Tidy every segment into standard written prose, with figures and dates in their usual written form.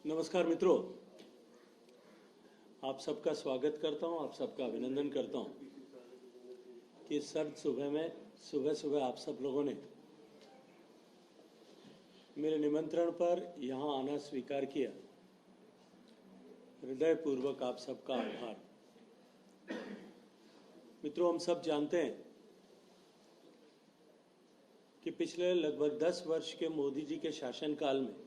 नमस्कार मित्रों, आप सबका स्वागत करता हूं, आप सबका अभिनंदन करता हूं कि सर्द सुबह में सुबह आप सब लोगों ने मेरे निमंत्रण पर यहां आना स्वीकार किया। हृदयपूर्वक आप सबका आभार। मित्रों, हम सब जानते हैं कि पिछले लगभग 10 वर्ष के मोदी जी के शासनकाल में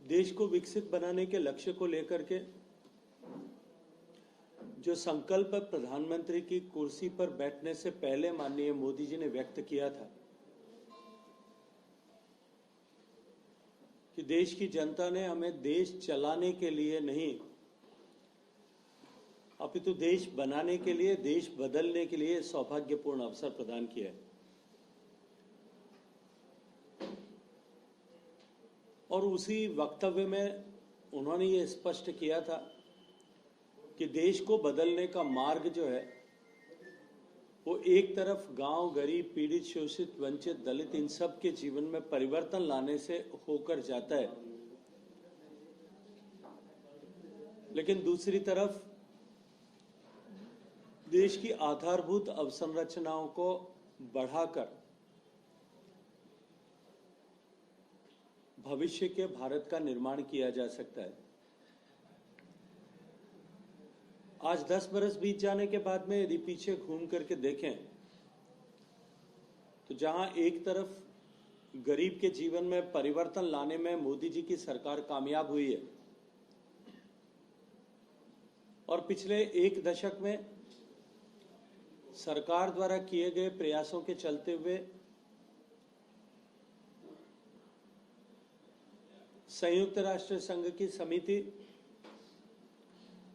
देश को विकसित बनाने के लक्ष्य को लेकर के जो संकल्प प्रधानमंत्री की कुर्सी पर बैठने से पहले माननीय मोदी जी ने व्यक्त किया था कि देश की जनता ने हमें देश चलाने के लिए नहीं अपितु देश बनाने के लिए, देश बदलने के लिए सौभाग्यपूर्ण अवसर प्रदान किया है। और उसी वक्तव्य में उन्होंने ये स्पष्ट किया था कि देश को बदलने का मार्ग जो है वो एक तरफ गांव, गरीब, पीड़ित, शोषित, वंचित, दलित इन सब के जीवन में परिवर्तन लाने से होकर जाता है, लेकिन दूसरी तरफ देश की आधारभूत अवसंरचनाओं को बढ़ाकर भविष्य के भारत का निर्माण किया जा सकता है। आज 10 बरस बीत जाने के बाद में यदि पीछे घूम करके देखें तो जहां एक तरफ गरीब के जीवन में परिवर्तन लाने में मोदी जी की सरकार कामयाब हुई है और पिछले एक दशक में सरकार द्वारा किए गए प्रयासों के चलते हुए संयुक्त राष्ट्र संघ की समिति,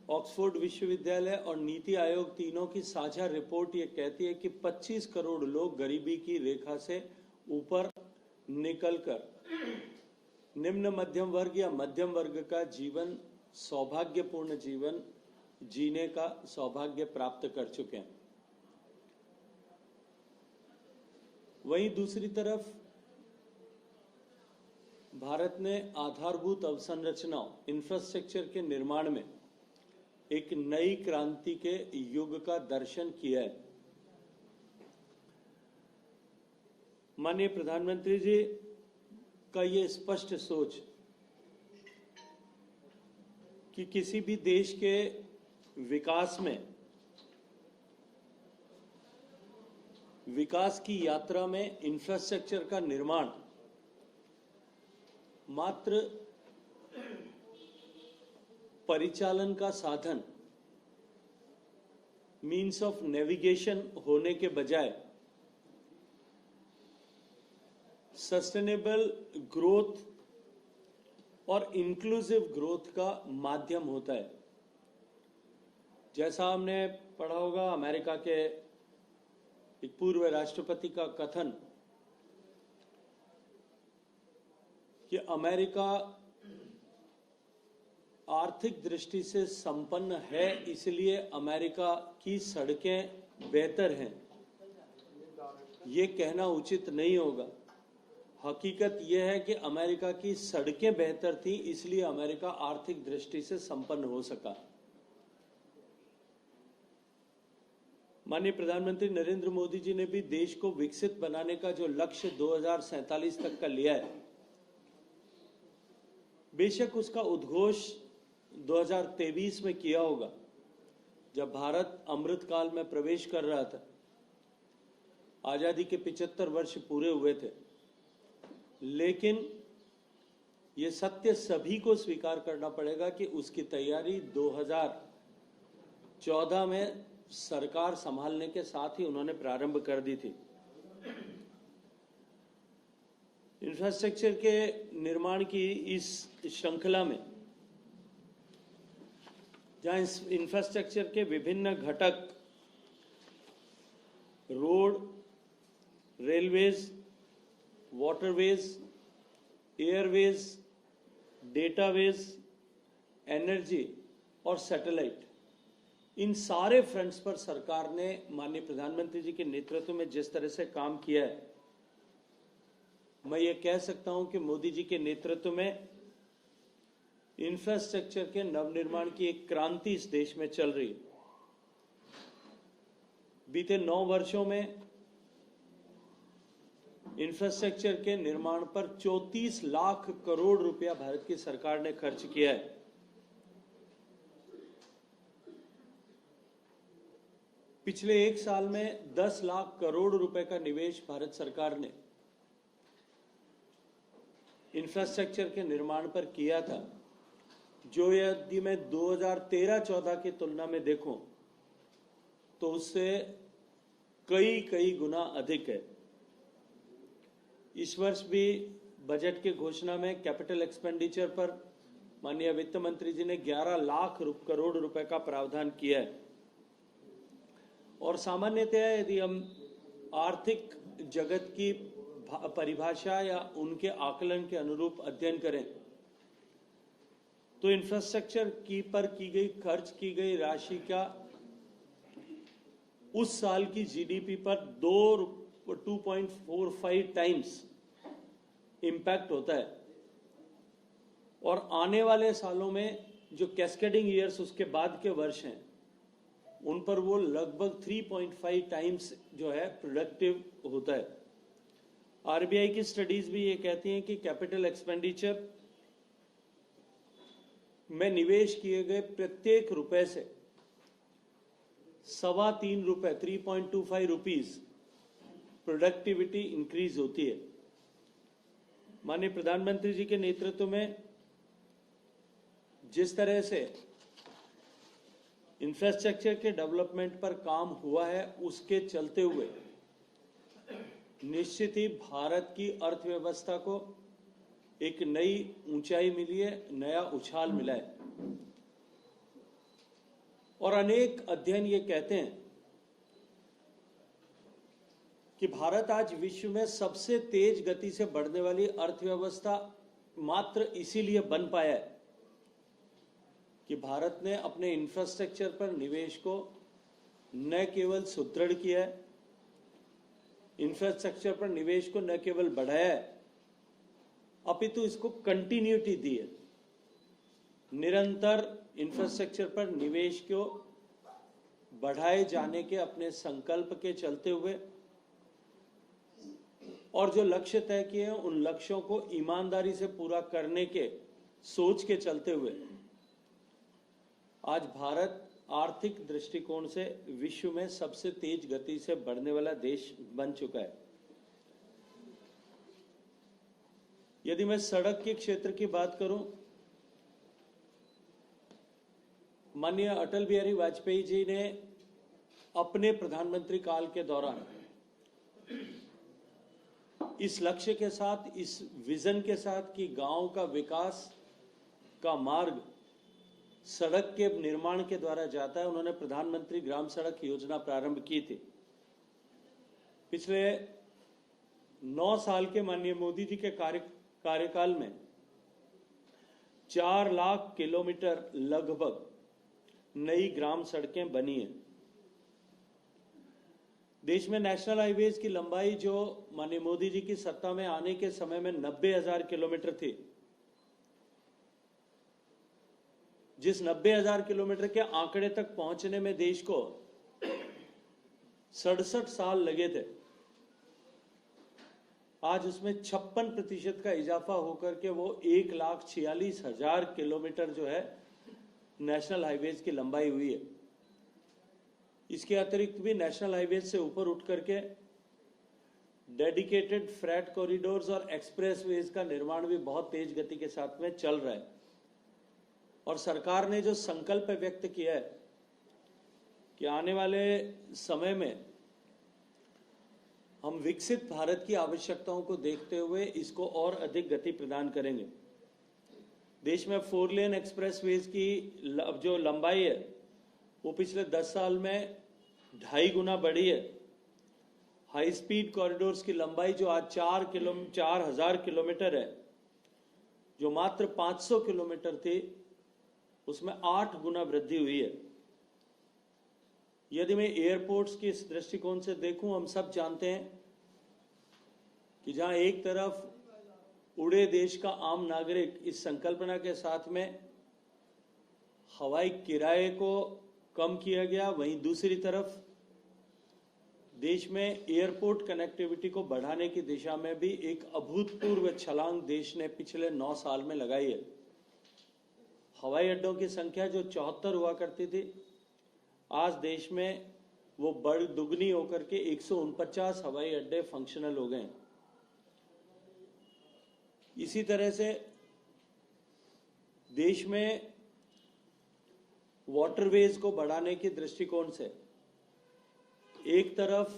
ऑक्सफोर्ड विश्वविद्यालय और नीति आयोग तीनों की साझा रिपोर्ट ये कहती है कि 25 करोड़ लोग गरीबी की रेखा से ऊपर निकलकर निम्न मध्यम वर्ग या मध्यम वर्ग का जीवन, सौभाग्यपूर्ण जीवन जीने का सौभाग्य प्राप्त कर चुके हैं। वहीं दूसरी तरफ भारत ने आधारभूत अवसंरचनाओं, इंफ्रास्ट्रक्चर के निर्माण में एक नई क्रांति के युग का दर्शन किया है। माननीय प्रधानमंत्री जी का ये स्पष्ट सोच कि किसी भी देश के विकास में, विकास की यात्रा में इंफ्रास्ट्रक्चर का निर्माण मात्र परिचालन का साधन, मीन्स ऑफ नेविगेशन होने के बजाय सस्टेनेबल ग्रोथ और इंक्लूसिव ग्रोथ का माध्यम होता है। जैसा हमने पढ़ा होगा अमेरिका के एक पूर्व राष्ट्रपति का कथन कि अमेरिका आर्थिक दृष्टि से संपन्न है, इसलिए अमेरिका की सड़कें बेहतर हैं। ये कहना उचित नहीं होगा। हकीकत यह है कि अमेरिका की सड़कें बेहतर थी, इसलिए अमेरिका आर्थिक दृष्टि से संपन्न हो सका। माननीय प्रधानमंत्री नरेंद्र मोदी जी ने भी देश को विकसित बनाने का जो लक्ष्य 2047 तक का लिया है, बेशक उसका उद्घोष 2023 में किया होगा जब भारत अमृतकाल में प्रवेश कर रहा था। आजादी के 75 वर्ष पूरे हुए थे, लेकिन ये सत्य सभी को स्वीकार करना पड़ेगा कि उसकी तैयारी 2014 में सरकार संभालने के साथ ही उन्होंने प्रारंभ कर दी थी। इंफ्रास्ट्रक्चर के निर्माण की इस श्रृंखला में जहां इंफ्रास्ट्रक्चर के विभिन्न घटक road, railways, waterways, airways, dataways, energy और सैटेलाइट, इन सारे फ्रंट्स पर सरकार ने माननीय प्रधानमंत्री जी के नेतृत्व में जिस तरह से काम किया है, मैं ये कह सकता हूं कि मोदी जी के नेतृत्व में इंफ्रास्ट्रक्चर के नवनिर्माण की एक क्रांति इस देश में चल रही है। बीते 9 वर्षों में इंफ्रास्ट्रक्चर के निर्माण पर 34 लाख करोड़ रुपया भारत की सरकार ने खर्च किया है। पिछले 1 साल में 10 लाख करोड़ रुपए का निवेश भारत सरकार ने इंफ्रास्ट्रक्चर के निर्माण पर किया था, जो यदि मैं 2013-14 की तुलना में देखूं तो उससे कई गुना अधिक है। इस वर्ष भी बजट की घोषणा में कैपिटल एक्सपेंडिचर पर माननीय वित्त मंत्री जी ने 11 लाख करोड़ रुपए का प्रावधान किया है। और सामान्यतः यदि हम आर्थिक जगत की परिभाषा या उनके आकलन के अनुरूप अध्ययन करें तो इंफ्रास्ट्रक्चर पर खर्च की गई राशि का उस साल की जीडीपी पर 2.45 टाइम्स इंपैक्ट होता है, और आने वाले सालों में जो कैस्केडिंग ईयर्स उसके बाद के वर्ष हैं उन पर वो लगभग 3.5 टाइम्स जो है प्रोडक्टिव होता है। आरबीआई की स्टडीज भी ये कहती हैं कि कैपिटल एक्सपेंडिचर में निवेश किए गए प्रत्येक रुपए से 3.25 रुपए 3.25 रुपीज प्रोडक्टिविटी इंक्रीज होती है। माननीय प्रधानमंत्री जी के नेतृत्व में जिस तरह से इंफ्रास्ट्रक्चर के डेवलपमेंट पर काम हुआ है, उसके चलते हुए निश्चित ही भारत की अर्थव्यवस्था को एक नई ऊंचाई मिली है, नया उछाल मिला है। और अनेक अध्ययन ये कहते हैं कि भारत आज विश्व में सबसे तेज गति से बढ़ने वाली अर्थव्यवस्था मात्र इसीलिए बन पाया है कि भारत ने अपने इंफ्रास्ट्रक्चर पर निवेश को न केवल सुदृढ़ किया है, इंफ्रास्ट्रक्चर पर निवेश को न केवल बढ़ाया है, अपितु इसको कंटिन्यूटी दी है। निरंतर इंफ्रास्ट्रक्चर पर निवेश को बढ़ाए जाने के अपने संकल्प के चलते हुए और जो लक्ष्य तय किए हैं उन लक्ष्यों को ईमानदारी से पूरा करने के सोच के चलते हुए आज भारत आर्थिक दृष्टिकोण से विश्व में सबसे तेज गति से बढ़ने वाला देश बन चुका है। यदि मैं सड़क के क्षेत्र की बात करूं, माननीय अटल बिहारी वाजपेयी जी ने अपने प्रधानमंत्री काल के दौरान इस लक्ष्य के साथ, इस विजन के साथ कि गांव का विकास का मार्ग सड़क के निर्माण के द्वारा जाता है, उन्होंने प्रधानमंत्री ग्राम सड़क योजना प्रारंभ की थी। पिछले 9 साल के माननीय मोदी जी के कार्यकाल में 4 लाख किलोमीटर लगभग नई ग्राम सड़कें बनी हैं। देश में नेशनल हाईवेज की लंबाई जो माननीय मोदी जी की सत्ता में आने के समय में 90,000 किलोमीटर थी, जिस 90,000 किलोमीटर के आंकड़े तक पहुंचने में देश को 67 साल लगे थे, आज उसमें 56% का इजाफा होकर के वो 1,46,000 किलोमीटर जो है नेशनल हाईवेज की लंबाई हुई है। इसके अतिरिक्त भी नेशनल हाईवेज से ऊपर उठ करके डेडिकेटेड फ्रेट कॉरिडोर्स और एक्सप्रेसवेज का निर्माण भी बहुत तेज गति के साथ में चल रहा है। और सरकार ने जो संकल्प व्यक्त किया है कि आने वाले समय में हम विकसित भारत की आवश्यकताओं को देखते हुए इसको और अधिक गति प्रदान करेंगे। देश में 4 लेन एक्सप्रेसवेज की जो लंबाई है वो पिछले 10 साल में 2.5 गुना बढ़ी है। हाई स्पीड कॉरिडोर्स की लंबाई जो आज 4,000 किलोमीटर है, जो मात्र 500 किलोमीटर थी, उसमें 8 गुना वृद्धि हुई है। यदि मैं एयरपोर्ट्स के इस दृष्टिकोण से देखूं, हम सब जानते हैं कि जहां एक तरफ उड़े देश का आम नागरिक इस संकल्पना के साथ में हवाई किराए को कम किया गया, वहीं दूसरी तरफ देश में एयरपोर्ट कनेक्टिविटी को बढ़ाने की दिशा में भी एक अभूतपूर्व छलांग देश ने पिछले 9 साल में लगाई है। हवाई अड्डों की संख्या जो 74 हुआ करती थी, आज देश में वो बढ़ दुगनी होकर के 149 हवाई अड्डे फंक्शनल हो गए हैं। इसी तरह से देश में वाटरवेज को बढ़ाने के दृष्टिकोण से एक तरफ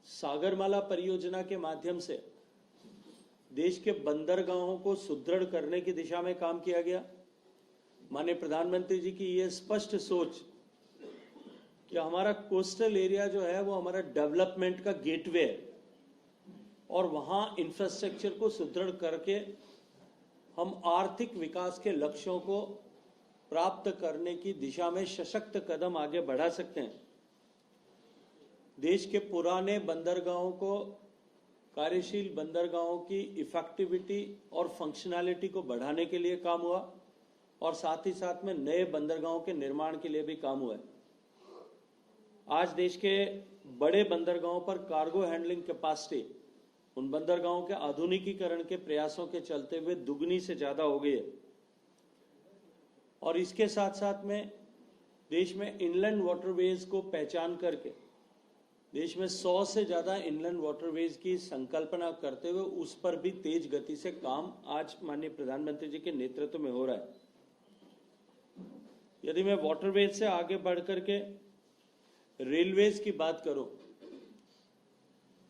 सागरमाला परियोजना के माध्यम से देश के बंदरगाहों को सुदृढ़ करने की दिशा में काम किया गया। माननीय प्रधानमंत्री जी की ये स्पष्ट सोच कि हमारा कोस्टल एरिया जो है वो हमारा डेवलपमेंट का गेटवे है और वहां इंफ्रास्ट्रक्चर को सुदृढ़ करके हम आर्थिक विकास के लक्ष्यों को प्राप्त करने की दिशा में सशक्त कदम आगे बढ़ा सकते हैं। देश के पुराने बंदरगाहों को, कार्यशील बंदरगाहों की इफेक्टिविटी और फंक्शनैलिटी को बढ़ाने के लिए काम हुआ और साथ ही साथ में नए बंदरगाहों के निर्माण के लिए भी काम हुआ है। आज देश के बड़े बंदरगाहों पर कार्गो हैंडलिंग कैपेसिटी उन बंदरगाहों के आधुनिकीकरण के प्रयासों के चलते हुए दुगनी से ज्यादा हो गई है और इसके साथ साथ में देश में इनलैंड वाटरवेज को पहचान करके देश में 100 से ज्यादा इनलैंड वाटरवेज की संकल्पना करते हुए उस पर भी तेज गति से काम आज माननीय प्रधानमंत्री जी के नेतृत्व में हो रहा है। यदि मैं वाटरवेज से आगे बढ़कर के रेलवेज की बात करूं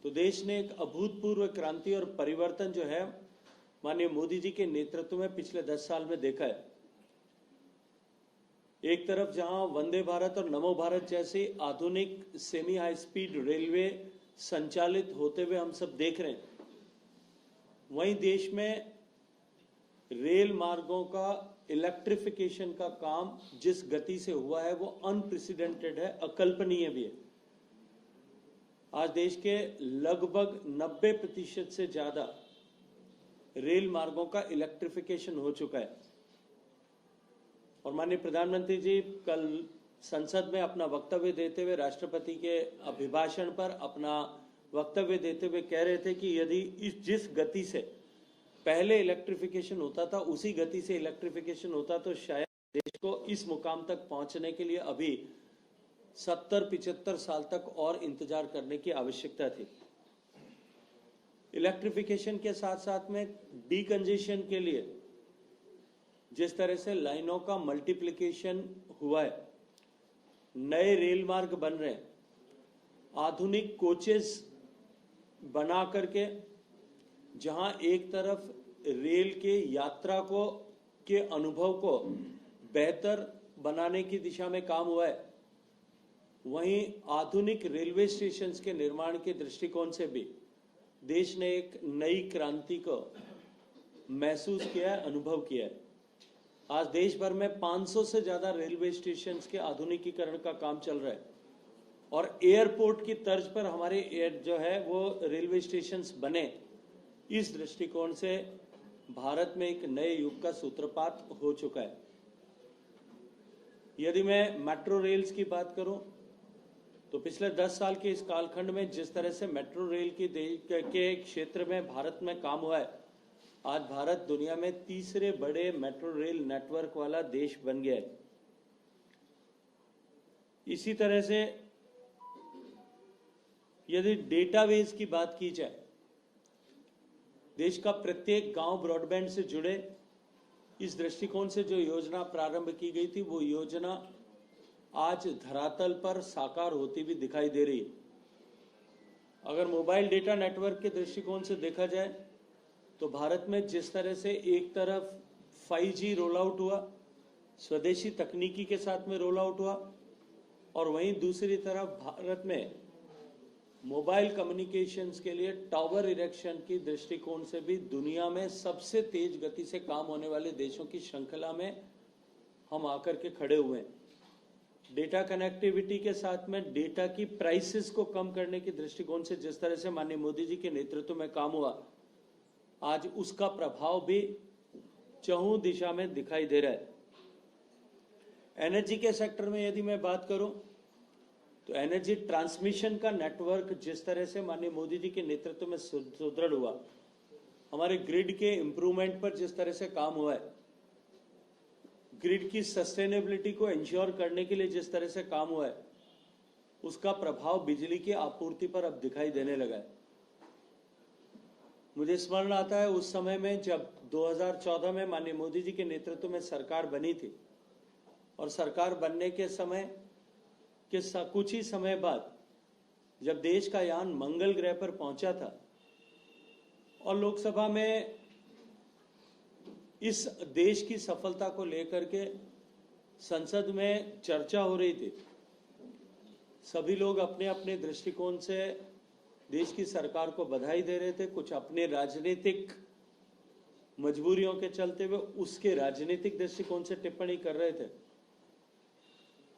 तो देश ने एक अभूतपूर्व क्रांति और परिवर्तन जो है माननीय मोदी जी के नेतृत्व में पिछले 10 साल में देखा है। एक तरफ जहां वंदे भारत और नमो भारत जैसी आधुनिक सेमी हाई स्पीड रेलवे संचालित होते हुए हम सब देख रहे हैं, वहीं देश में रेल मार्गों का इलेक्ट्रिफिकेशन का काम जिस गति से हुआ है वो अनप्रेसिडेंटेड है, अकल्पनीय भी है। आज देश के लगभग 90% से ज्यादा रेल मार्गों का इलेक्ट्रिफिकेशन हो चुका है और माननीय प्रधानमंत्री जी कल संसद में अपना वक्तव्य देते हुए राष्ट्रपति के अभिभाषण पर अपना वक्तव्य देते हुए कह रहे थे कि यदि जिस गति से पहले इलेक्ट्रिफिकेशन होता था उसी गति से इलेक्ट्रिफिकेशन होता तो शायद देश को इस मुकाम तक पहुंचने के लिए अभी 70-75 साल तक और इंतजार करने की आवश्यकता थी। इलेक्ट्रिफिकेशन के साथ साथ में डीकंजेशन के लिए जिस तरह से लाइनों का मल्टीप्लिकेशन हुआ है, नए रेल मार्ग बन रहे हैं, आधुनिक कोचेस बना करके जहां एक तरफ रेल के यात्रा को के अनुभव को बेहतर बनाने की दिशा में काम हुआ है, वहीं आधुनिक रेलवे स्टेशंस के निर्माण के दृष्टिकोण से भी देश ने एक नई क्रांति को महसूस किया है, अनुभव किया है। आज देश भर में 500 से ज्यादा रेलवे स्टेशंस के आधुनिकीकरण का काम चल रहा है और एयरपोर्ट की तर्ज पर हमारे जो है वो रेलवे स्टेशंस बने। इस दृष्टिकोण से भारत में एक नए युग का सूत्रपात हो चुका है। यदि मैं मेट्रो रेल्स की बात करूं तो पिछले 10 साल के इस कालखंड में जिस तरह से मेट्रो रेल के क्षेत्र में भारत में काम हुआ है, आज भारत दुनिया में तीसरे बड़े मेट्रो रेल नेटवर्क वाला देश बन गया है। इसी तरह से यदि डेटाबेस की बात की जाए, देश का प्रत्येक गांव ब्रॉडबैंड से जुड़े, इस दृष्टिकोण से जो योजना प्रारंभ की गई थी वो योजना आज धरातल पर साकार होती भी दिखाई दे रही है। अगर मोबाइल डेटा नेटवर्क के दृष्टिकोण से देखा जाए तो भारत में जिस तरह से एक तरफ 5G रोल आउट हुआ, स्वदेशी तकनीकी के साथ में रोल आउट हुआ, और वहीं दूसरी तरफ भारत में मोबाइल कम्युनिकेशंस के लिए टावर इरेक्शन की दृष्टिकोण से भी दुनिया में सबसे तेज गति से काम होने वाले देशों की श्रृंखला में हम आकर के खड़े हुए हैं। डेटा कनेक्टिविटी के साथ में डेटा की प्राइसेस को कम करने की दृष्टिकोण से जिस तरह से माननीय मोदी जी के नेतृत्व में काम हुआ, आज उसका प्रभाव भी चहुं दिशा में दिखाई दे रहा है। एनर्जी के सेक्टर में यदि मैं बात करूं तो एनर्जी ट्रांसमिशन का नेटवर्क जिस तरह से माननीय मोदी जी के नेतृत्व में सुदृढ़ हुआ, हमारे ग्रिड के इंप्रूवमेंट पर जिस तरह से काम हुआ है, ग्रिड की सस्टेनेबिलिटी को इंश्योर करने के लिए जिस तरह से काम हुआ है, उसका प्रभाव बिजली की आपूर्ति पर अब दिखाई देने लगा है। मुझे स्मरण आता है उस समय में जब 2014 में माननीय मोदी जी के नेतृत्व में सरकार बनी थी, और सरकार बनने के समय के कुछ ही समय बाद जब देश का यान मंगल ग्रह पर पहुंचा था और लोकसभा में इस देश की सफलता को लेकर के संसद में चर्चा हो रही थी, सभी लोग अपने अपने दृष्टिकोण से देश की सरकार को बधाई दे रहे थे। कुछ अपने राजनीतिक मजबूरियों के चलते हुए उसके राजनीतिक दृष्टिकोण से टिप्पणी कर रहे थे।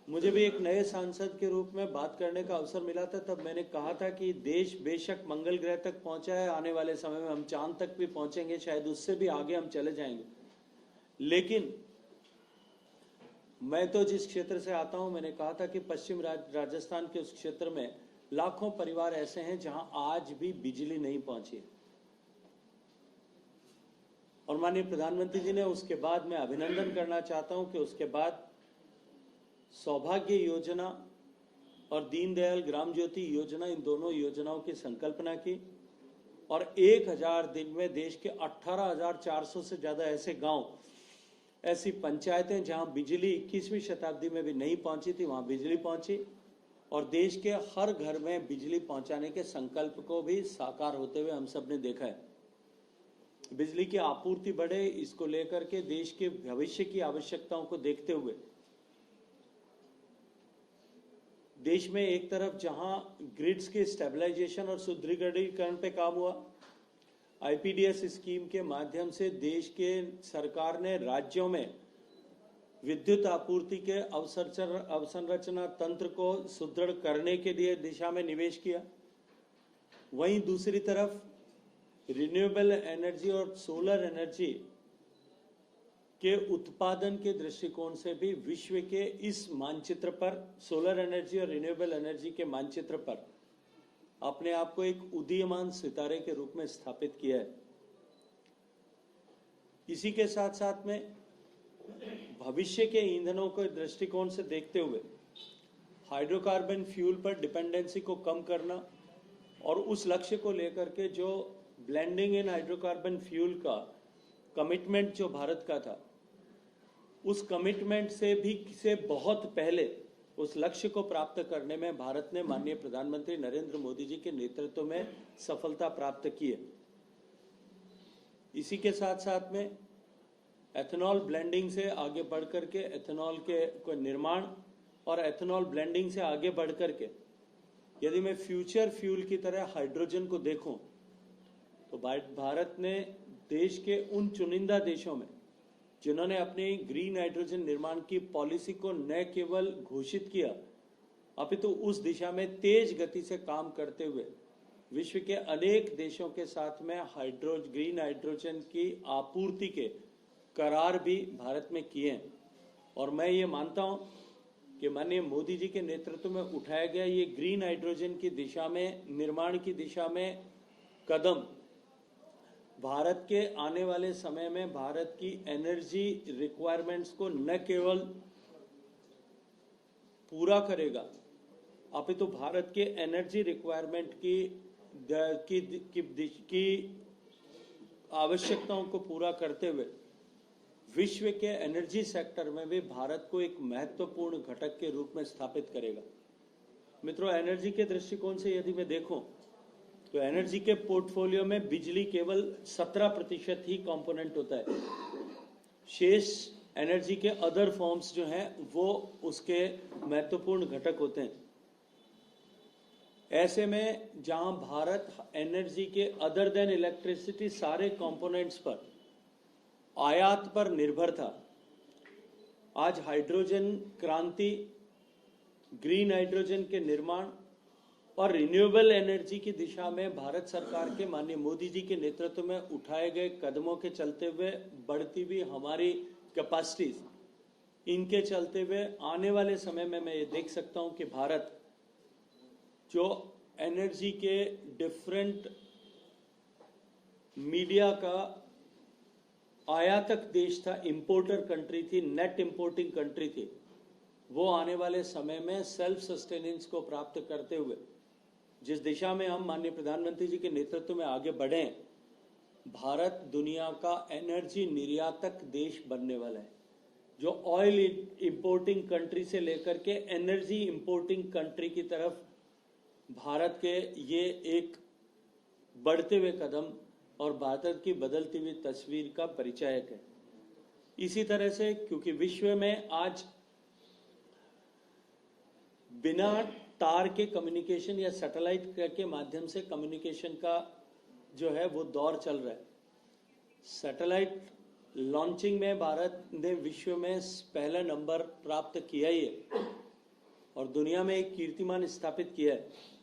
मुझे भी एक नए सांसद के रूप में बात करने का अवसर मिला था, तब मैंने कहा था कि देश बेशक मंगल ग्रह तक पहुंचा है, आने वाले समय में हम चांद तक भी पहुंचेंगे, शायद उससे भी आगे हम चले जाएंगे। लेकिन मैं तो जिस क्षेत्र से आता हूं, मैंने कहा था कि पश्चिम राजस्थान के उस क्षेत्र में लाखों परिवार ऐसे हैं जहां आज भी बिजली नहीं पहुंची। और माननीय प्रधानमंत्री जी ने उसके बाद, मैं अभिनंदन करना चाहता हूं कि उसके बाद सौभाग्य योजना और दीनदयाल ग्राम ज्योति योजना, इन दोनों योजनाओं की संकल्पना की और 1000 दिन में देश के 18,400 से ज्यादा ऐसे गांव, ऐसी पंचायतें जहां बिजली 21वीं शताब्दी में भी नहीं पहुंची थी, वहां बिजली पहुंची और देश के हर घर में बिजली पहुंचाने के संकल्प को भी साकार होते हुए हम सब ने देखा है। बिजली की आपूर्ति बढ़े, इसको लेकर के देश के भविष्य की आवश्यकताओं को देखते हुए देश में एक तरफ जहां ग्रिड्स के स्टेबलाइजेशन और सुदृढ़ीकरण पे काम हुआ, आईपीडीएस स्कीम के माध्यम से देश के सरकार ने राज्यों में विद्युत आपूर्ति के अवसंरचना तंत्र को सुदृढ़ करने के लिए दिशा में निवेश किया। वहीं दूसरी तरफ रिन्यूएबल एनर्जी और सोलर एनर्जी के उत्पादन के दृष्टिकोण से भी विश्व के इस मानचित्र पर, सोलर एनर्जी और रिन्यूएबल एनर्जी के मानचित्र पर अपने आप को एक उदीयमान सितारे के रूप में स्थापित किया है। इसी के साथ साथ में भविष्य के ईंधनों के दृष्टिकोण से देखते हुए हाइड्रोकार्बन फ्यूल पर डिपेंडेंसी को कम करना और उस लक्ष्य को लेकर के जो ब्लेंडिंग इन हाइड्रोकार्बन फ्यूल का कमिटमेंट जो भारत का था, उस कमिटमेंट से बहुत पहले उस लक्ष्य को प्राप्त करने में भारत ने माननीय प्रधानमंत्री नरेंद्र मोदी जी के नेतृत्व में सफलता प्राप्त की है। इसी के साथ साथ में एथेनॉल ब्लेंडिंग से आगे बढ़कर के एथेनॉल के निर्माण और एथेनॉल ब्लेंडिंग से आगे बढ़कर के यदि मैं फ्यूचर फ्यूल की तरह हाइड्रोजन को देखूं तो भारत ने देश के उन चुनिंदा देशों में जिन्होंने अपनी ग्रीन हाइड्रोजन निर्माण की पॉलिसी को न केवल घोषित किया अपितु उस दिशा में तेज गति से काम करते हुए विश्व के अनेक देशों के साथ में ग्रीन हाइड्रोजन की आपूर्ति के करार भी भारत में किए हैं। और मैं ये मानता हूं कि माननीय मोदी जी के नेतृत्व में उठाया गया ये ग्रीन हाइड्रोजन की दिशा में, निर्माण की दिशा में कदम भारत के आने वाले समय में भारत की एनर्जी रिक्वायरमेंट्स को न केवल पूरा करेगा अपितु भारत के एनर्जी रिक्वायरमेंट की आवश्यकताओं को पूरा करते हुए विश्व के एनर्जी सेक्टर में भी भारत को एक महत्वपूर्ण घटक के रूप में स्थापित करेगा। मित्रों, एनर्जी के दृष्टिकोण से यदि मैं देखूं तो एनर्जी के पोर्टफोलियो में बिजली केवल 17% ही कंपोनेंट होता है। शेष एनर्जी के अदर फॉर्म्स जो हैं वो उसके महत्वपूर्ण घटक होते हैं। ऐसे में जहां भारत एनर्जी के अदर देन इलेक्ट्रिसिटी सारे कंपोनेंट्स पर आयात पर निर्भर था, आज हाइड्रोजन क्रांति ग्रीन हाइड्रोजन के निर्माण और रिन्यूएबल एनर्जी की दिशा में भारत सरकार के माननीय मोदी जी के नेतृत्व में उठाए गए कदमों के चलते हुए बढ़ती हुई हमारी कैपेसिटीज, इनके चलते हुए आने वाले समय में मैं ये देख सकता हूं कि भारत जो एनर्जी के डिफरेंट मीडिया का आयातक देश था, इंपोर्टर कंट्री थी, नेट इंपोर्टिंग कंट्री थी, वो आने वाले समय में सेल्फ सस्टेनेंस को प्राप्त करते हुए जिस दिशा में हम माननीय प्रधानमंत्री जी के नेतृत्व में आगे बढ़े, भारत दुनिया का एनर्जी निर्यातक देश बनने वाला है, जो ऑयल इंपोर्टिंग कंट्री से लेकर के एनर्जी इंपोर्टिंग कंट्री की तरफ भारत के ये एक बढ़ते हुए कदम और भारत की बदलती हुई तस्वीर का परिचायक है। इसी तरह से क्योंकि विश्व में आज बिना तार के कम्युनिकेशन या सैटेलाइट के माध्यम से कम्युनिकेशन का जो है वो दौर चल रहा है। सैटेलाइट लॉन्चिंग में भारत ने विश्व में पहला नंबर प्राप्त किया ही है और दुनिया में एक कीर्तिमान स्थापित किया है।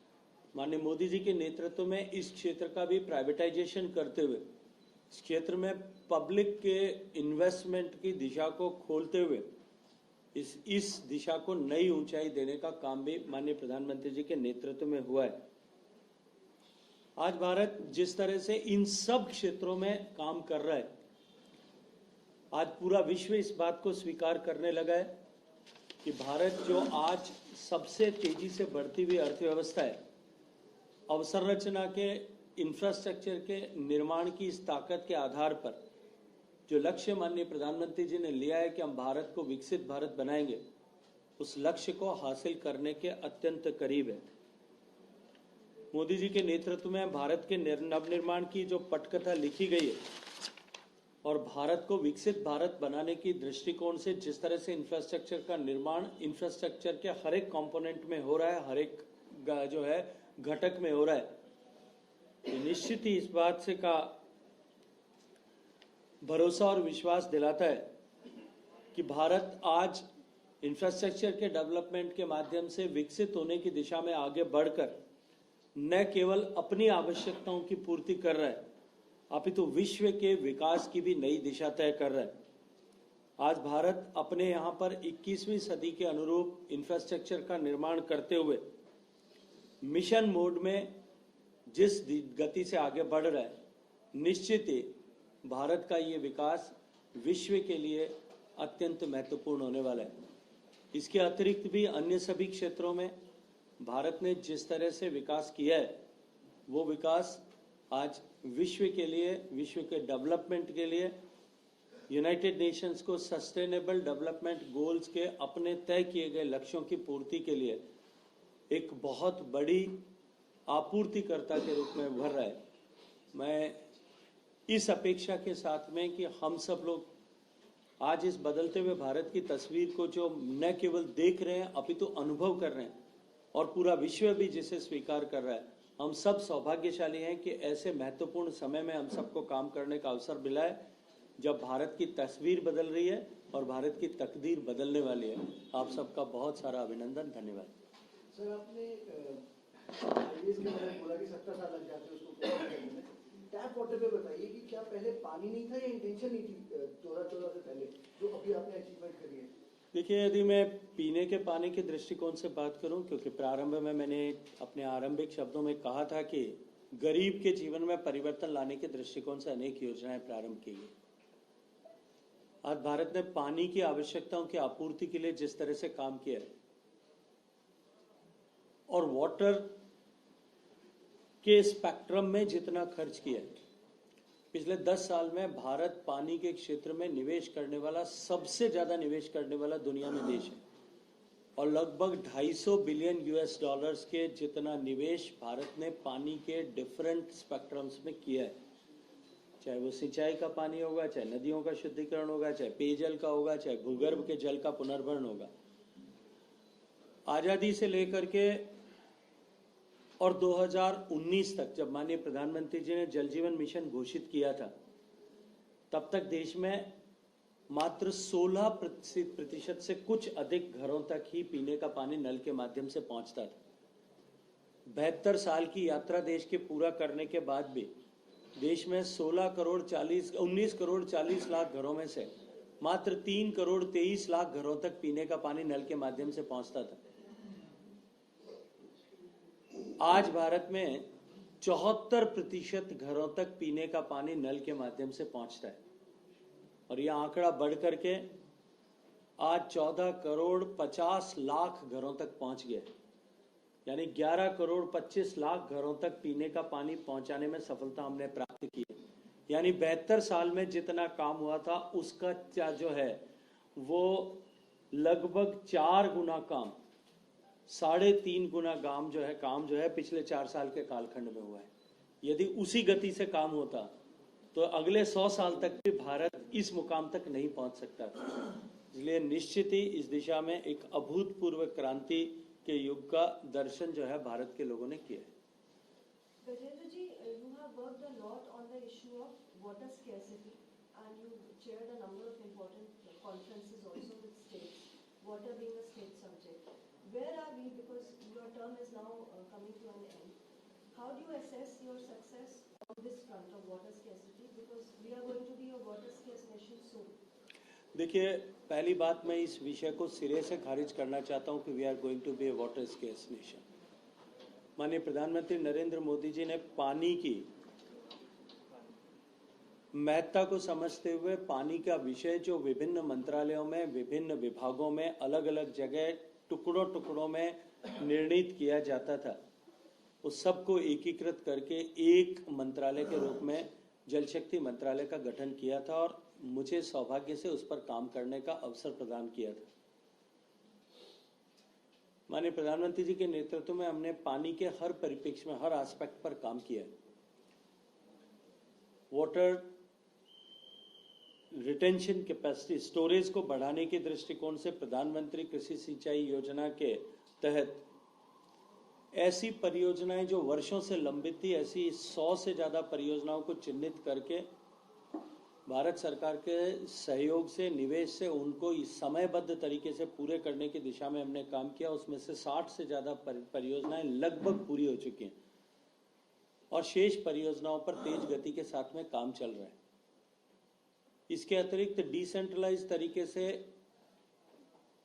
माननीय मोदी जी के नेतृत्व में इस क्षेत्र का भी प्राइवेटाइजेशन करते हुए इस क्षेत्र में पब्लिक के इन्वेस्टमेंट की दिशा को खोलते हुए इस दिशा को नई ऊंचाई देने का काम भी माननीय प्रधानमंत्री जी के नेतृत्व में हुआ है। आज भारत जिस तरह से इन सब क्षेत्रों में काम कर रहा है, आज पूरा विश्व इस बात को स्वीकार करने लगा है कि भारत जो आज सबसे तेजी से बढ़ती हुई अर्थव्यवस्था है, अवसंरचना के इंफ्रास्ट्रक्चर के निर्माण की इस ताकत के आधार पर जो लक्ष्य माननीय प्रधानमंत्री जी ने लिया है कि हम भारत को विकसित भारत बनाएंगे, उस लक्ष्य को हासिल करने के अत्यंत करीब है। मोदी जी के नेतृत्व में भारत के नवनिर्माण की जो पटकथा लिखी गई है और भारत को विकसित भारत बनाने की दृष्टिकोण से जिस तरह से इंफ्रास्ट्रक्चर का निर्माण इंफ्रास्ट्रक्चर के हर एक कंपोनेंट में हो रहा है, हर एक जो है घटक में हो रहा है, तो निश्चित ही इस बात से का भरोसा और विश्वास दिलाता है कि भारत आज इंफ्रास्ट्रक्चर के डेवलपमेंट के माध्यम से विकसित होने की दिशा में आगे बढ़कर न केवल अपनी आवश्यकताओं की पूर्ति कर रहा है, अपितु विश्व के विकास की भी नई दिशा तय कर रहा है। आज भारत अपने यहाँ पर 21वीं सदी के अनुरूप इंफ्रास्ट्रक्चर का निर्माण करते हुए मिशन मोड में जिस गति से आगे बढ़ रहा है, निश्चित ही भारत का ये विकास विश्व के लिए अत्यंत महत्वपूर्ण होने वाला है। इसके अतिरिक्त भी अन्य सभी क्षेत्रों में भारत ने जिस तरह से विकास किया है, वो विकास आज विश्व के लिए, विश्व के डेवलपमेंट के लिए, यूनाइटेड नेशंस को सस्टेनेबल डेवलपमेंट गोल्स के अपने तय किए गए लक्ष्यों की पूर्ति के लिए एक बहुत बड़ी आपूर्तिकर्ता के रूप में उभर रहा है। मैं इस अपेक्षा के साथ में कि हम सब लोग आज इस बदलते हुए भारत की तस्वीर को जो न केवल देख रहे हैं अपितु अनुभव कर रहे हैं और पूरा विश्व भी जिसे स्वीकार कर रहा है, हम सब सौभाग्यशाली हैं कि ऐसे महत्वपूर्ण समय में हम सबको काम करने का अवसर मिला है जब भारत की तस्वीर बदल रही है और भारत की तकदीर बदलने वाली है। आप सबका बहुत सारा अभिनंदन, धन्यवाद। सर, आपने हाईवेज के बारे में बोला कि 70 साल लग जाते हैं उसको पूरा करने में। टैप वाटर पे बताइए कि क्या पहले पानी नहीं था या इंटेंशन नहीं थी 14 से पहले जो अभी आपने अचीवमेंट करी है? देखिए, यदि मैं पीने के पानी के दृष्टिकोण से बात करूं, क्योंकि प्रारंभ में मैंने अपने आरंभिक शब्दों में कहा था कि गरीब के जीवन में परिवर्तन लाने के दृष्टिकोण से अनेक योजनाएं प्रारंभ की गई। आज भारत ने पानी की आवश्यकताओं की आपूर्ति के लिए जिस तरह से काम किया है और वाटर के स्पेक्ट्रम में जितना खर्च किया है, पिछले 10 साल में भारत पानी के क्षेत्र में निवेश करने वाला, सबसे ज्यादा निवेश करने वाला दुनिया में देश है और लगभग 250 बिलियन US डॉलर्स के जितना निवेश भारत ने पानी के डिफरेंट स्पेक्ट्रम्स में किया है। चाहे वो सिंचाई का पानी होगा, चाहे नदियों का शुद्धिकरण होगा, चाहे पेयजल का होगा, चाहे भूगर्भ के जल का पुनर्भरण होगा। आजादी से लेकर के और 2019 तक जब माननीय प्रधानमंत्री जी ने जल जीवन मिशन घोषित किया था, तब तक देश में मात्र 16% से कुछ अधिक घरों तक ही पीने का पानी नल के माध्यम से पहुंचता था। 72 साल की यात्रा देश के पूरा करने के बाद भी देश में 19 करोड़ 40 लाख घरों में से मात्र 3 करोड़ 23 लाख घरों तक पीने का पानी नल के माध्यम से पहुंचता था। आज भारत में 74% घरों तक पीने का पानी नल के माध्यम से पहुंचता है और यह आंकड़ा बढ़ करके आज 14 करोड़ 50 लाख घरों तक पहुंच गया, यानी 11 करोड़ 25 लाख घरों तक पीने का पानी पहुंचाने में सफलता हमने प्राप्त की है। यानी 72 साल में जितना काम हुआ था उसका जो है वो लगभग 4 गुना काम, 3.5 गुना काम जो है पिछले 4 साल के कालखंड में हुआ है। यदि उसी गति से काम होता तो अगले 100 साल तक भी भारत इस मुकाम तक नहीं पहुंच सकता था। इसलिए निश्चित ही इस दिशा में एक अभूतपूर्व क्रांति के युग का दर्शन जो है भारत के लोगों ने किया है। Gajendra ji, you have worked a lot on the issue of water scarcity and you chaired a number of important conferences also with states, water being a state subject. Where are we, because your term is now coming to an end? How do you assess your success on this front of water scarcity, because we are going to be a water scarce nation soon? देखिए, पहली बात मैं इस विषय को सिरे से खारिज करना चाहता हूं कि we are going to be a water scarce nation. माननीय प्रधानमंत्री नरेंद्र मोदी जी ने पानी की महत्ता को समझते हुए पानी का विषय जो विभिन्न मंत्रालयों में, विभिन्न विभागों में, अलग अलग जगह टुकड़ों में निर्णीत किया जाता था, उस सबको एकीकृत करके एक मंत्रालय के रूप में जल शक्ति मंत्रालय का गठन किया था और मुझे सौभाग्य से उस पर काम करने का अवसर प्रदान किया था। माननीय प्रधानमंत्री जी के नेतृत्व में हमने पानी के हर परिप्रेक्ष्य में, हर एस्पेक्ट पर काम किया। वाटर रिटेंशन कैपेसिटी, स्टोरेज को बढ़ाने के दृष्टिकोण से प्रधानमंत्री कृषि सिंचाई योजना के तहत ऐसी परियोजनाएं जो वर्षों से लंबित थी, ऐसी 100 से ज्यादा परियोजनाओं को चिन्हित करके भारत सरकार के सहयोग से, निवेश से उनको समयबद्ध तरीके से पूरे करने की दिशा में हमने काम किया। उसमें से 60 से ज्यादा परियोजनाएं लगभग पूरी हो चुकी हैं और शेष परियोजनाओं पर तेज गति के साथ में काम चल रहा है। इसके अतिरिक्त डिसेंट्रलाइज तरीके से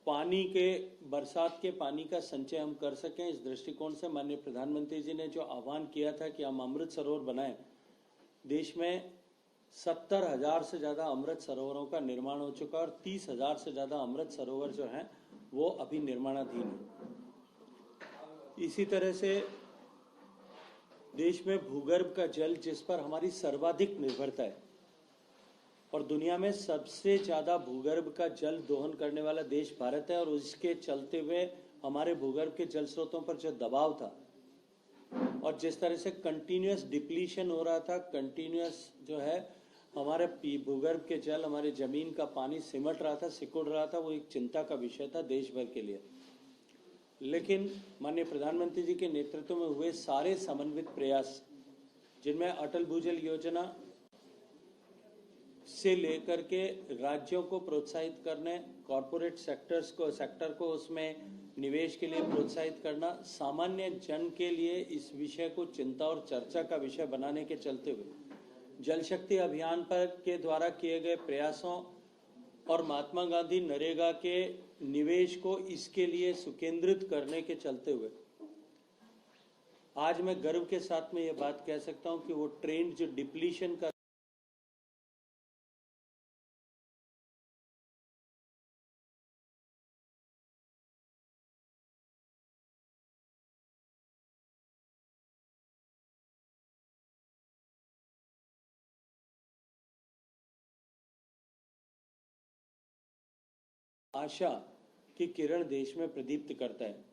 पानी के, बरसात के पानी का संचय हम कर सकें, इस दृष्टिकोण से माननीय प्रधानमंत्री जी ने जो आह्वान किया था कि हम अमृत सरोवर बनाएं, देश में 70,000 से ज्यादा अमृत सरोवरों का निर्माण हो चुका और 30,000 से ज्यादा अमृत सरोवर जो हैं वो अभी निर्माणाधीन है। इसी तरह से देश में भूगर्भ का जल, जिस पर हमारी सर्वाधिक निर्भरता है और दुनिया में सबसे ज्यादा भूगर्भ का जल दोहन करने वाला देश भारत है, और उसके चलते हुए हमारे भूगर्भ के जल स्रोतों पर जो दबाव था और जिस तरह से कंटिन्यूअस डिप्लीशन हो रहा था, कंटिन्यूअस जो है हमारे भूगर्भ के जल, हमारे जमीन का पानी सिमट रहा था, सिकुड़ रहा था, वो एक चिंता का विषय था देश भर के लिए। लेकिन माननीय प्रधानमंत्री जी के नेतृत्व में हुए सारे समन्वित प्रयास, जिनमें अटल भूजल योजना से लेकर के राज्यों को प्रोत्साहित करने, कॉरपोरेट सेक्टर को उसमें निवेश के लिए प्रोत्साहित करना, सामान्य जन के लिए इस विषय को चिंता और चर्चा का विषय बनाने के चलते हुए जल शक्ति अभियान पर के द्वारा किए गए प्रयासों और महात्मा गांधी नरेगा के निवेश को इसके लिए सुकेंद्रित करने के चलते हुए आज मैं गर्व के साथ में ये बात कह सकता हूं कि वो ट्रेंड जो डिप्लीशन का आशा की किरण देश में प्रदीप्त करता है।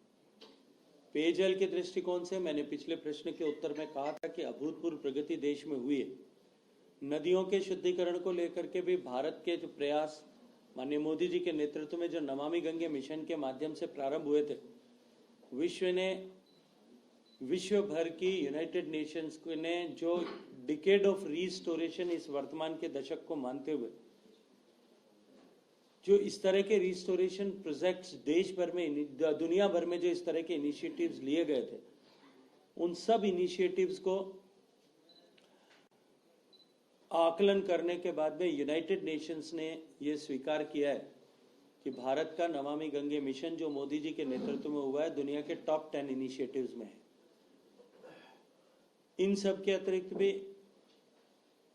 पेयजल के दृष्टिकोण से मैंने पिछले प्रश्न के उत्तर में कहा था कि अभूतपूर्व प्रगति देश में हुई है। नदियों के शुद्धिकरण को लेकर के भी भारत के जो प्रयास माननीय मोदी जी के नेतृत्व में जो नमामि गंगे मिशन के माध्यम से प्रारंभ हुए थे, विश्व भर की यूनाइटेड नेशंस ने जो डिकेड ऑफ रिस्टोरेशन इस वर्तमान के दशक को मानते हुए जो इस तरह के रिस्टोरेशन प्रोजेक्ट्स देश भर में, दुनिया भर में जो इस तरह के इनिशिएटिव्स लिए गए थे, उन सब इनिशिएटिव्स को आकलन करने के बाद में यूनाइटेड नेशंस ने यह स्वीकार किया है कि भारत का नमामि गंगे मिशन जो मोदी जी के नेतृत्व में हुआ है, दुनिया के टॉप 10 इनिशिएटिव्स में है। इन सब के अतिरिक्त भी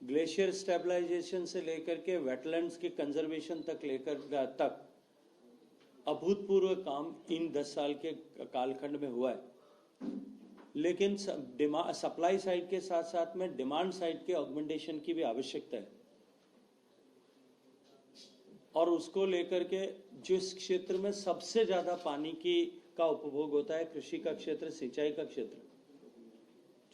ग्लेशियर स्टेबलाइजेशन से लेकर के वेटलैंड्स के कंजर्वेशन तक अभूतपूर्व काम इन 10 साल के कालखंड में हुआ है। लेकिन सप्लाई साइड के साथ साथ में डिमांड साइड के ऑगमेंटेशन की भी आवश्यकता है, और उसको लेकर के जिस क्षेत्र में सबसे ज्यादा पानी का उपभोग होता है, कृषि का क्षेत्र, सिंचाई का क्षेत्र,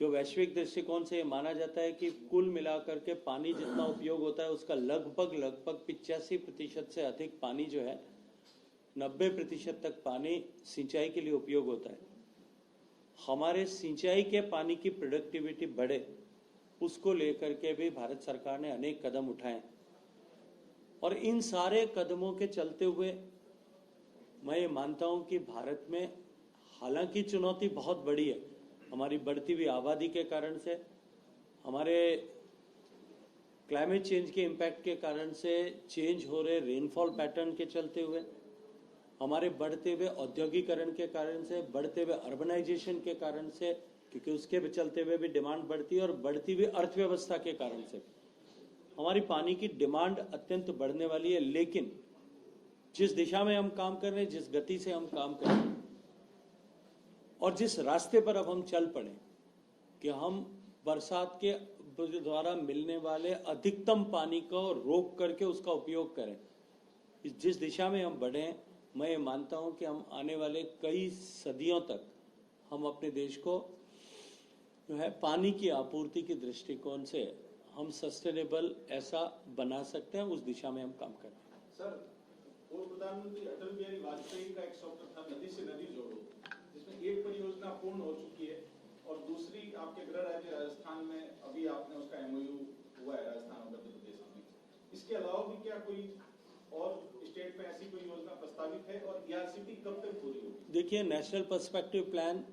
जो वैश्विक दृष्टिकोण से माना जाता है कि कुल मिलाकर के पानी जितना उपयोग होता है उसका लगभग 85% से अधिक पानी जो है, 90% तक पानी सिंचाई के लिए उपयोग होता है। हमारे सिंचाई के पानी की प्रोडक्टिविटी बढ़े, उसको लेकर के भी भारत सरकार ने अनेक कदम उठाए, और इन सारे कदमों के चलते हुए मैं ये मानता हूं कि भारत में हालांकि चुनौती बहुत बड़ी है, हमारी बढ़ती हुई आबादी के कारण से, हमारे क्लाइमेट चेंज के इम्पैक्ट के कारण से, चेंज हो रहे रेनफॉल पैटर्न के चलते हुए, हमारे बढ़ते हुए औद्योगिकरण के कारण से, बढ़ते हुए अर्बनाइजेशन के कारण से, क्योंकि उसके चलते हुए भी डिमांड बढ़ती है, और बढ़ती हुई अर्थव्यवस्था के कारण से हमारी पानी की डिमांड अत्यंत बढ़ने वाली है। लेकिन जिस दिशा में हम काम कर रहे हैं, जिस गति से हम काम कर रहे हैं, और जिस रास्ते पर अब हम चल पड़े कि हम बरसात के द्वारा मिलने वाले अधिकतम पानी को रोक करके उसका उपयोग करें, जिस दिशा में हम बढ़े हैं, मैं ये मानता हूं कि हम आने वाले कई सदियों तक हम अपने देश को जो है पानी की आपूर्ति के दृष्टिकोण से हम सस्टेनेबल ऐसा बना सकते हैं, उस दिशा में हम काम कर रहे हैं। सर, पूर्व प्रधानमंत्री अटल बिहारी वाजपेयी का एक स्वप्न था नदी से नदी जोड़ो, जिसमें एक परियोजना पूर्ण हो चुकी है और दूसरी आपके गृह राज्य राजस्थान में अभी आपने उसका एमओयू हुआ है राजस्थान और मध्य प्रदेश में। इसके अलावा भी क्या कोई और स्टेट में ऐसी कोई योजना प्रस्तावित है, और ईआरसीपी कब तक पूरी होगी? देखिए, नेशनल पर्सपेक्टिव प्लान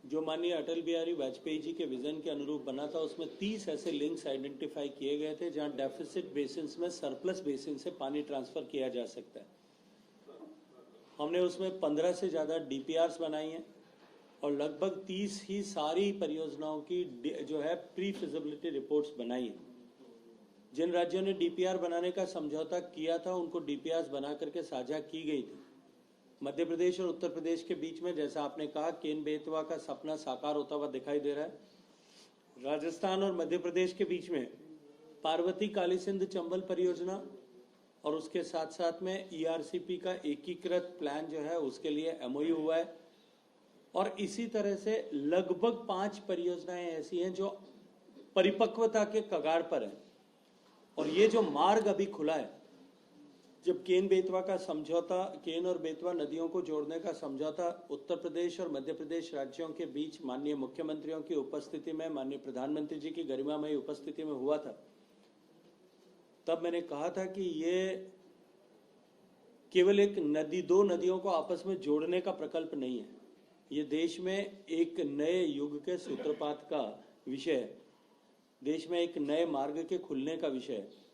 जो माननीय अटल बिहारी वाजपेयी जी के विजन के अनुरूप बना था, उसमें 30 ऐसे लिंक्स आइडेंटिफाई किए गए थे जहां डेफिसिट बेसिन में सरप्लस बेसिन से पानी ट्रांसफर किया जा सकता है। हमने उसमें 15 से ज्यादा डीपीआरस बनाई हैं, और लगभग 30 ही सारी परियोजनाओं की जो है प्री फिजिबिलिटी रिपोर्ट्स बनाई हैं। जिन राज्यों ने डीपीआर बनाने का समझौता किया था, उनको डीपीआर बना करके साझा की गई थी। मध्य प्रदेश और उत्तर प्रदेश के बीच में, जैसा आपने कहा, केन बेतवा का सपना साकार होता हुआ दिखाई दे रहा है। राजस्थान और मध्य प्रदेश के बीच में पार्वती काली सिंध चंबल परियोजना, और उसके साथ साथ में ईआरसीपी का एकीकृत प्लान जो है उसके लिए एमओयू हुआ है। और इसी तरह से लगभग 5 परियोजनाएं ऐसी हैं जो परिपक्वता के कगार पर है। और ये जो मार्ग अभी खुला है, जब केन बेतवा का समझौता, केन और बेतवा नदियों को जोड़ने का समझौता उत्तर प्रदेश और मध्य प्रदेश राज्यों के बीच माननीय मुख्यमंत्रियों की उपस्थिति में, माननीय प्रधानमंत्री जी की गरिमामयी उपस्थिति में हुआ था, तब मैंने कहा था कि ये केवल एक नदी, 2 नदियों को आपस में जोड़ने का प्रकल्प नहीं है, ये देश में एक नए युग के सूत्रपात का विषय है, देश में एक नए मार्ग के खुलने का विषय है।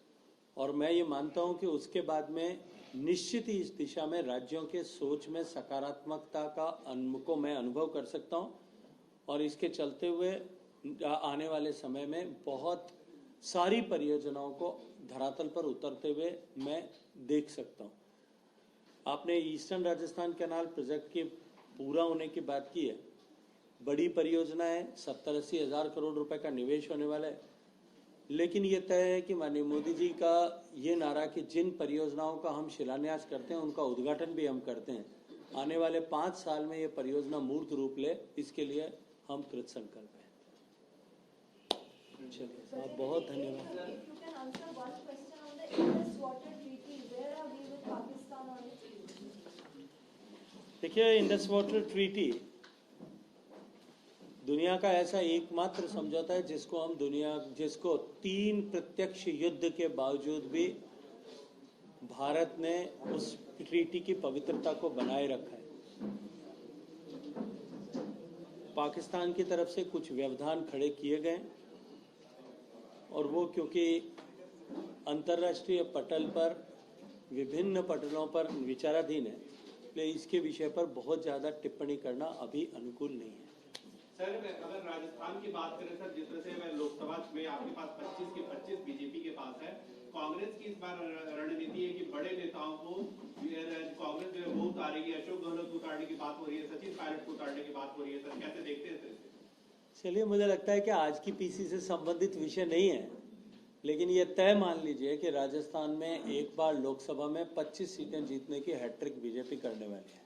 और मैं ये मानता हूं कि उसके बाद में निश्चित ही इस दिशा में राज्यों के सोच में सकारात्मकता को मैं अनुभव कर सकता हूं, और इसके चलते हुए आने वाले समय में बहुत सारी परियोजनाओं को धरातल पर उतरते हुए मैं देख सकता हूं। आपने ईस्टर्न राजस्थान कैनाल प्रोजेक्ट के पूरा होने की बात की है, बड़ी परियोजना है, 70-80 हजार करोड़ रुपए का निवेश होने वाला है। लेकिन ये तय है कि माननीय मोदी जी का ये नारा कि जिन परियोजनाओं का हम शिलान्यास करते हैं उनका उद्घाटन भी हम करते हैं, आने वाले 5 साल में ये परियोजना मूर्त रूप ले, इसके लिए हम कृत संकल्प हैं। चलिए, बहुत बहुत धन्यवाद। देखिए, इंडस वाटर ट्रीटी दुनिया का ऐसा एकमात्र समझौता है जिसको 3 प्रत्यक्ष युद्ध के बावजूद भी भारत ने उस ट्रीटी की पवित्रता को बनाए रखा है। पाकिस्तान की तरफ से कुछ व्यवधान खड़े किए गए और वो क्योंकि अंतर्राष्ट्रीय पटल पर विभिन्न पटलों पर विचाराधीन है, इसलिए इसके विषय पर बहुत ज़्यादा टिप्पणी करना अभी अनुकूल नहीं है। सर अगर राजस्थान की बात करें सर, जिस तरह से मैं लोकसभा में आपके पास 25 के 25 बीजेपी के पास है, कांग्रेस की इस बार रणनीति है कि बड़े नेताओं को कांग्रेस में वो उतारेगी, अशोक गहलोत को उतारने की बात हो रही है, सचिन पायलट को उतारने की बात हो रही है, सर कैसे देखते हैं सर? चलिए, मुझे लगता है कि आज की पीसी से संबंधित विषय नहीं है, लेकिन ये तय मान लीजिए कि राजस्थान में एक बार लोकसभा में 25 सीटें जीतने की हैट्रिक बीजेपी करने वाली है।